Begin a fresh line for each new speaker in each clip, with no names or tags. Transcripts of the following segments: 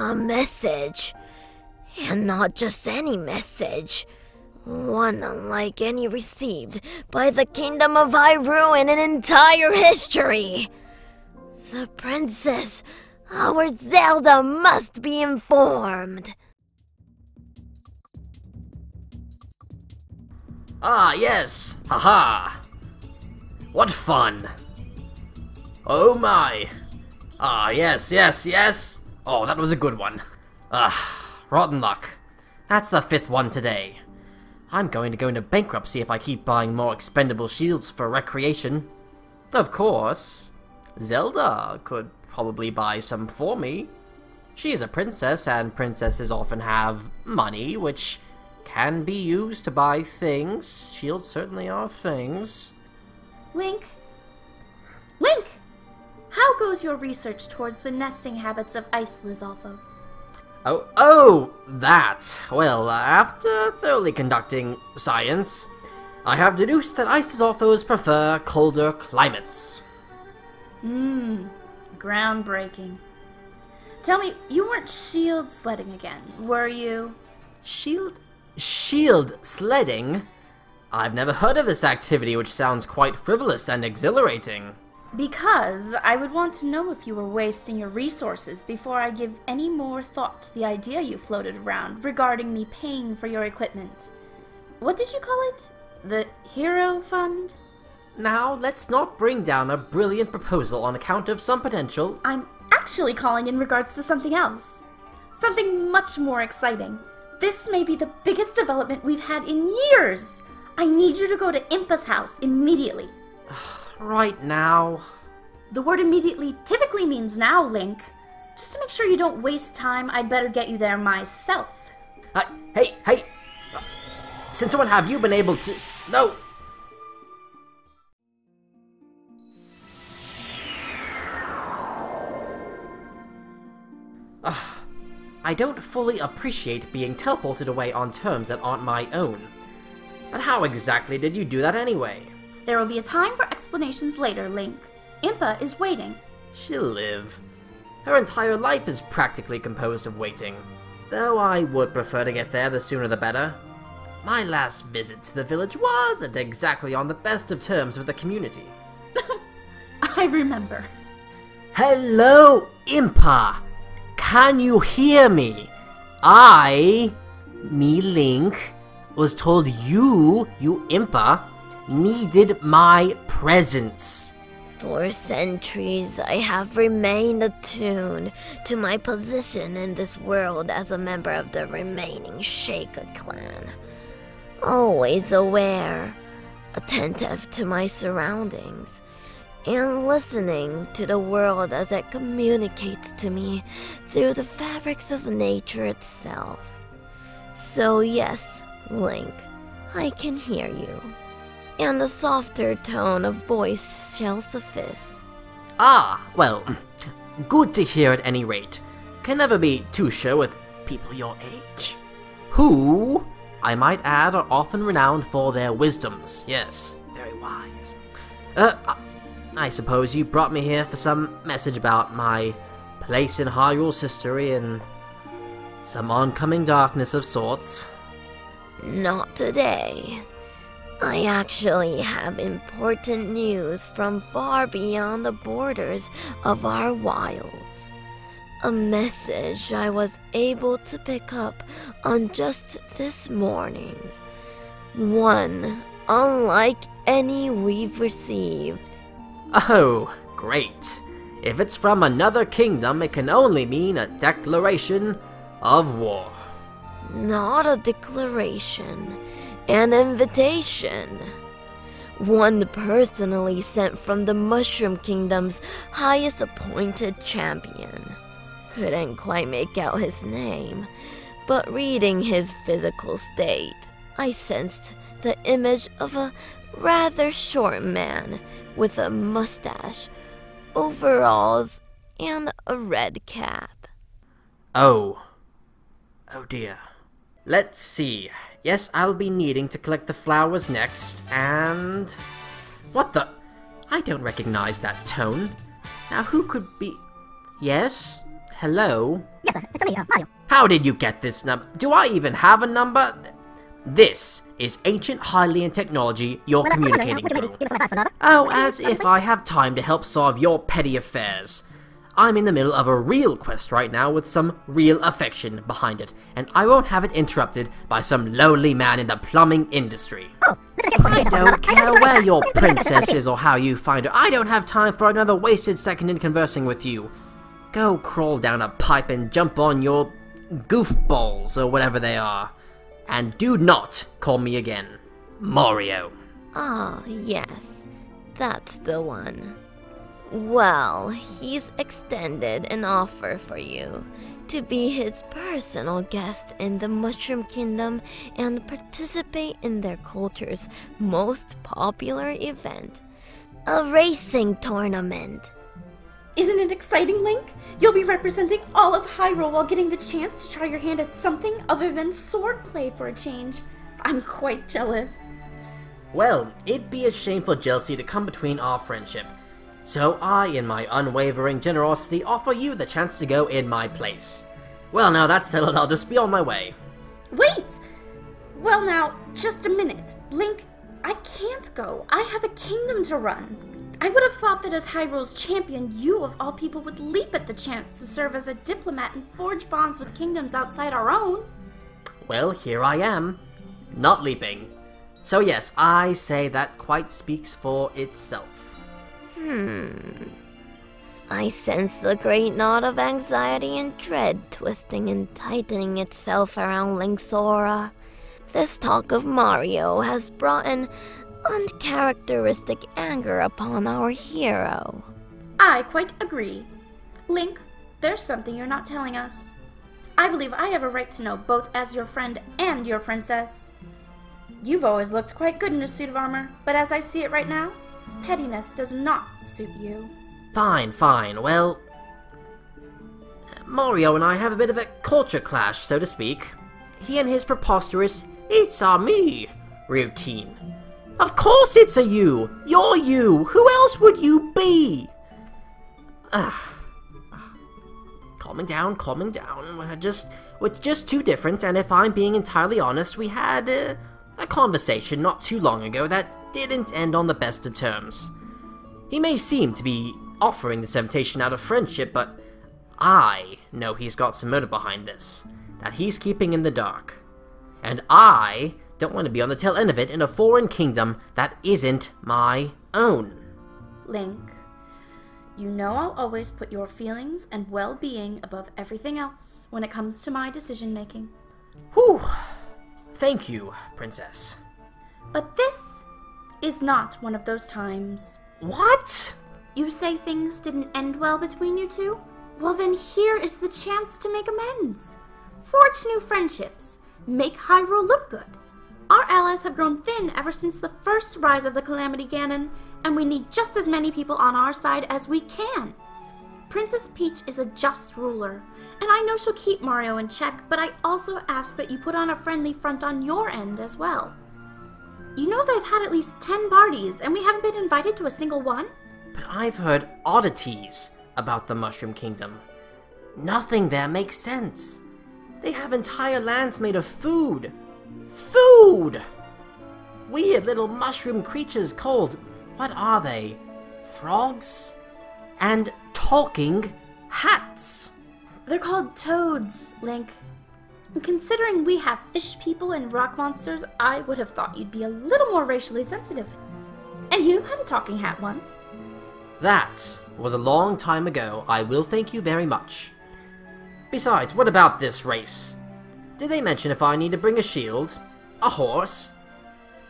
A message. And not just any message. One unlike any received by the Kingdom of Hyrule in an entire history. The princess, our Zelda, must be informed.
Ah, yes! Haha! What fun! Oh my! Ah, yes, yes, yes! Oh, that was a good one. Rotten luck. That's the 5th one today. I'm going to go into bankruptcy if I keep buying more expendable shields for recreation. Of course, Zelda could probably buy some for me. She is a princess, and princesses often have money, which can be used to buy things. Shields certainly are things.
Link? Link! How goes your research towards the nesting habits of ice lizalfos?
Oh, that! Well, after thoroughly conducting science, I have deduced that ice lizalfos prefer colder climates.
Groundbreaking. Tell me, you weren't shield sledding again, were you?
Shield sledding? I've never heard of this activity, which sounds quite frivolous and exhilarating.
Because I would want to know if you were wasting your resources before I give any more thought to the idea you floated around regarding me paying for your equipment. What did you call it? The Hero Fund?
Now, let's not bring down a brilliant proposal on account of some potential...
I'm actually calling in regards to something else. Something much more exciting. This may be the biggest development we've had in years! I need you to go to Impa's house immediately.
Right now?
The word immediately typically means now, Link. Just to make sure you don't waste time, I'd better get you there myself.
Hey! Since when have you been able to... No! I don't fully appreciate being teleported away on terms that aren't my own. But how exactly did you do that anyway?
There will be a time for explanations later, Link. Impa is waiting.
She'll live. Her entire life is practically composed of waiting. Though I would prefer to get there the sooner the better. My last visit to the village wasn't exactly on the best of terms with the community.
I remember.
Hello, Impa! Can you hear me? Me Link, was told you Impa, needed my presence.
For centuries, I have remained attuned to my position in this world as a member of the remaining Sheikah clan. Always aware, attentive to my surroundings, and listening to the world as it communicates to me through the fabrics of nature itself. So yes, Link, I can hear you. And a softer tone of voice shall suffice.
Well, good to hear at any rate. Can never be too sure with people your age. Who, I might add, are often renowned for their wisdoms. Yes, very wise. I suppose you brought me here for some message about my place in Hyrule's history and some oncoming darkness of sorts.
Not today. I actually have important news from far beyond the borders of our wilds. A message I was able to pick up on just this morning. One unlike any we've received.
Oh, great. If it's from another kingdom, it can only mean a declaration of war.
Not a declaration. An invitation. One personally sent from the Mushroom Kingdom's highest appointed champion. Couldn't quite make out his name, but reading his physical state, I sensed the image of a rather short man with a mustache, overalls, and a red cap.
Oh dear. Let's see. Yes, I'll be needing to collect the flowers next, and... What the... I don't recognize that tone. Now who could be... Yes? hello?
Yes, sir. It's me, Mario.
How did you get this number? Do I even have a number? This is ancient Hylian technology you're communicating through. Oh, as if I have time to help solve your petty affairs. I'm in the middle of a real quest right now with some real affection behind it, and I won't have it interrupted by some lowly man in the plumbing industry. I don't care where your princess is or how you find her. I don't have time for another wasted second in conversing with you. Go crawl down a pipe and jump on your goofballs or whatever they are. And do not call me again Mario.
Ah, yes. That's the one. Well, he's extended an offer for you to be his personal guest in the Mushroom Kingdom and participate in their culture's most popular event, a racing tournament.
Isn't it exciting, Link? You'll be representing all of Hyrule while getting the chance to try your hand at something other than swordplay for a change. I'm quite jealous.
Well, it'd be a shameful jealousy to come between our friendship. So I, in my unwavering generosity, offer you the chance to go in my place. Well, now that's settled, I'll just be on my way.
Wait! Well now, just a minute. Link, I can't go. I have a kingdom to run. I would have thought that as Hyrule's champion, you of all people would leap at the chance to serve as a diplomat and forge bonds with kingdoms outside our own.
Well, here I am, not leaping. So yes, I say that quite speaks for itself.
I sense the great knot of anxiety and dread twisting and tightening itself around Link's aura. This talk of Mario has brought an uncharacteristic anger upon our hero.
I quite agree. Link, there's something you're not telling us. I believe I have a right to know both as your friend and your princess. You've always looked quite good in a suit of armor, but as I see it right now, pettiness does not suit you.
Fine, fine, well... Mario and I have a bit of a culture clash, so to speak. He and his preposterous, "It's a me" routine. Of course it's a you! You're you! Who else would you be? Calming down, calming down. We're just too different, and if I'm being entirely honest, we had a conversation not too long ago that didn't end on the best of terms. He may seem to be offering this invitation out of friendship, but I know he's got some motive behind this, that he's keeping in the dark. And I don't want to be on the tail end of it in a foreign kingdom that isn't my own.
Link, you know I'll always put your feelings and well-being above everything else when it comes to my decision-making.
Whew. Thank you, Princess.
But this is not one of those times.
What?
You say things didn't end well between you two? Well then here is the chance to make amends. Forge new friendships. Make Hyrule look good. Our allies have grown thin ever since the first rise of the Calamity Ganon, and we need just as many people on our side as we can. Princess Peach is a just ruler, and I know she'll keep Mario in check, but I also ask that you put on a friendly front on your end as well. You know they've had at least 10 parties, and we haven't been invited to a single one?
But I've heard oddities about the Mushroom Kingdom. Nothing there makes sense. They have entire lands made of food. Food! Weird little mushroom creatures called, what are they? Frogs? And talking hats.
They're called toads, Link. And considering we have fish people and rock monsters, I would have thought you'd be a little more racially sensitive. And you had a talking hat once.
That was a long time ago. I will thank you very much. Besides, what about this race? Did they mention if I need to bring a shield? A horse?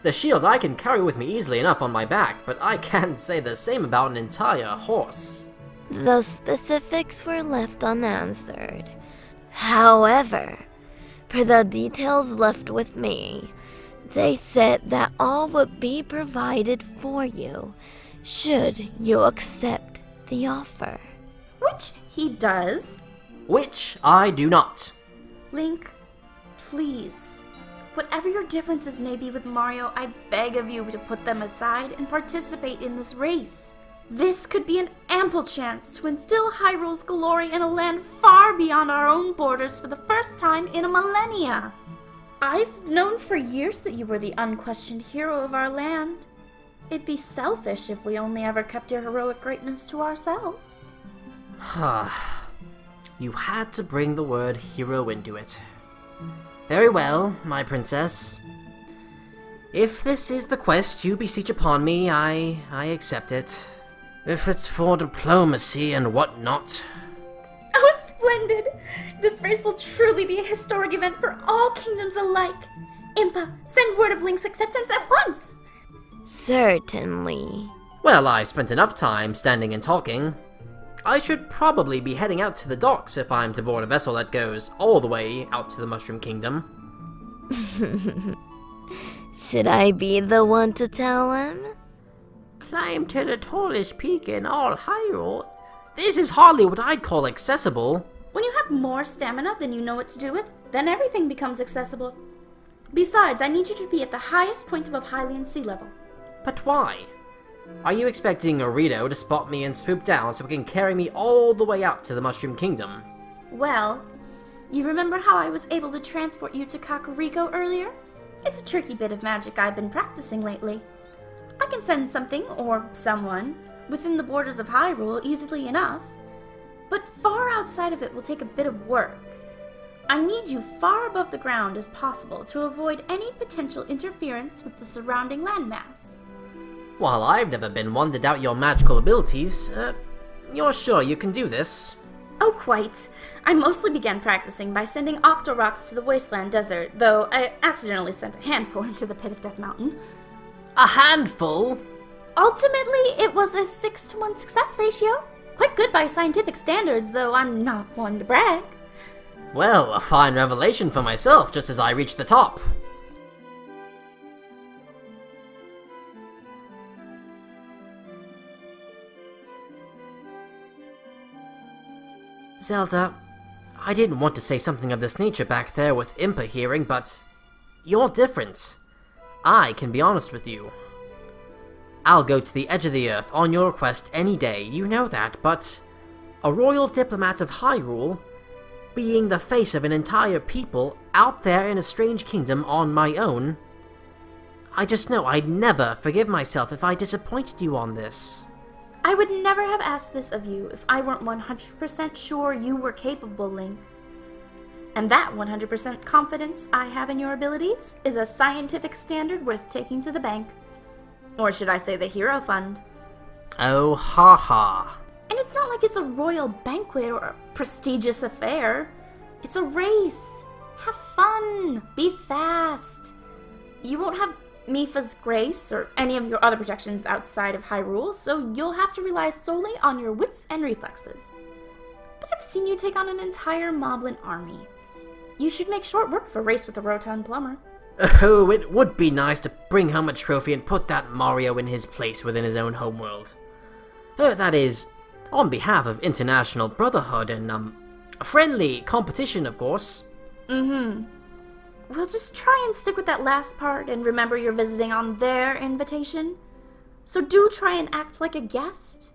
The shield I can carry with me easily enough on my back, but I can't say the same about an entire horse.
The specifics were left unanswered. However, per the details left with me, they said that all would be provided for you, should you accept the offer.
Which he does.
Which I do not.
Link, please. Whatever your differences may be with Mario, I beg of you to put them aside and participate in this race. This could be an ample chance to instill Hyrule's glory in a land far beyond our own borders for the first time in a millennia. I've known for years that you were the unquestioned hero of our land. It'd be selfish if we only ever kept your heroic greatness to ourselves.
You had to bring the word hero into it. Very well, my princess. If this is the quest you beseech upon me, I accept it. If it's for diplomacy and whatnot.
Oh, splendid! This race will truly be a historic event for all kingdoms alike. Impa, send word of Link's acceptance at once!
Certainly.
Well, I've spent enough time standing and talking. I should probably be heading out to the docks if I'm to board a vessel that goes all the way out to the Mushroom Kingdom.
Should I be the one to tell him?
Climb to the tallest peak in all Hyrule? This is hardly what I'd call accessible.
When you have more stamina than you know what to do with, then everything becomes accessible. Besides, I need you to be at the highest point above Hylian sea level.
But why? Are you expecting Orito to spot me and swoop down so it can carry me all the way out to the Mushroom Kingdom?
Well, you remember how I was able to transport you to Kakariko earlier? It's a tricky bit of magic I've been practicing lately. I can send something, or someone, within the borders of Hyrule easily enough, but far outside of it will take a bit of work. I need you far above the ground as possible to avoid any potential interference with the surrounding landmass.
While I've never been one to doubt your magical abilities, you're sure you can do this?
Oh, quite. I mostly began practicing by sending Octorocks to the Wasteland Desert, though I accidentally sent a handful into the Pit of Death Mountain.
A handful?
Ultimately, it was a 6-to-1 success ratio. Quite good by scientific standards, though I'm not one to brag.
Well, a fine revelation for myself just as I reach the top. Zelda, I didn't want to say something of this nature back there with Impa hearing, but you're different. I can be honest with you. I'll go to the edge of the earth on your request any day, you know that, but a royal diplomat of Hyrule, being the face of an entire people out there in a strange kingdom on my own, I just know I'd never forgive myself if I disappointed you on this.
I would never have asked this of you if I weren't 100% sure you were capable, Link. And that 100% confidence I have in your abilities is a scientific standard worth taking to the bank. Or should I say the Hero Fund.
Oh, ha ha.
And it's not like it's a royal banquet or a prestigious affair. It's a race. Have fun. Be fast. You won't have Mipha's grace or any of your other protections outside of Hyrule, so you'll have to rely solely on your wits and reflexes. But I've seen you take on an entire Moblin army. You should make short work of a race with a Rotund plumber.
Oh, it would be nice to bring home a trophy and put that Mario in his place within his own homeworld. That is, on behalf of international brotherhood and, friendly competition, of course.
Mm-hmm. Well, just try and stick with that last part and remember you're visiting on their invitation. So do try and act like a guest.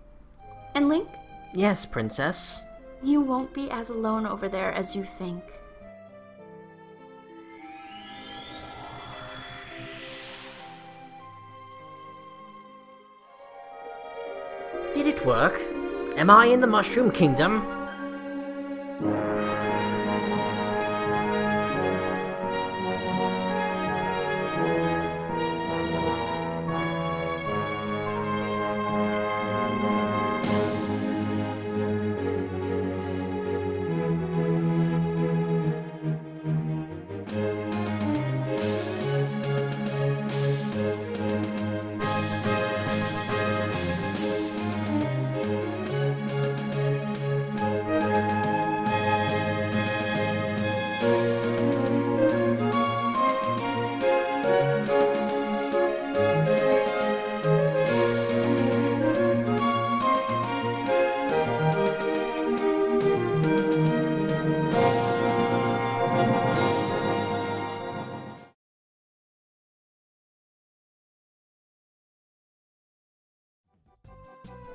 And Link?
Yes, Princess?
You won't be as alone over there as you think.
Did it work? Am I in the Mushroom Kingdom?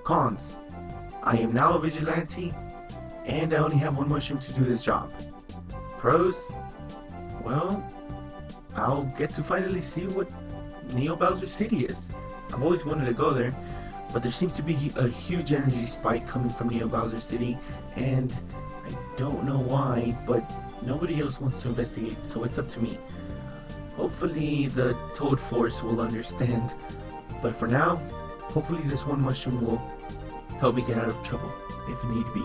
Cons: I am now a vigilante, and I only have one mushroom to do this job. Pros: well, I'll get to finally see what Neo Bowser City is. I've always wanted to go there, but there seems to be a huge energy spike coming from Neo Bowser City, and I don't know why, but nobody else wants to investigate, so it's up to me. Hopefully the Toad Force will understand, but for now, hopefully this one mushroom will help me get out of trouble, if need be.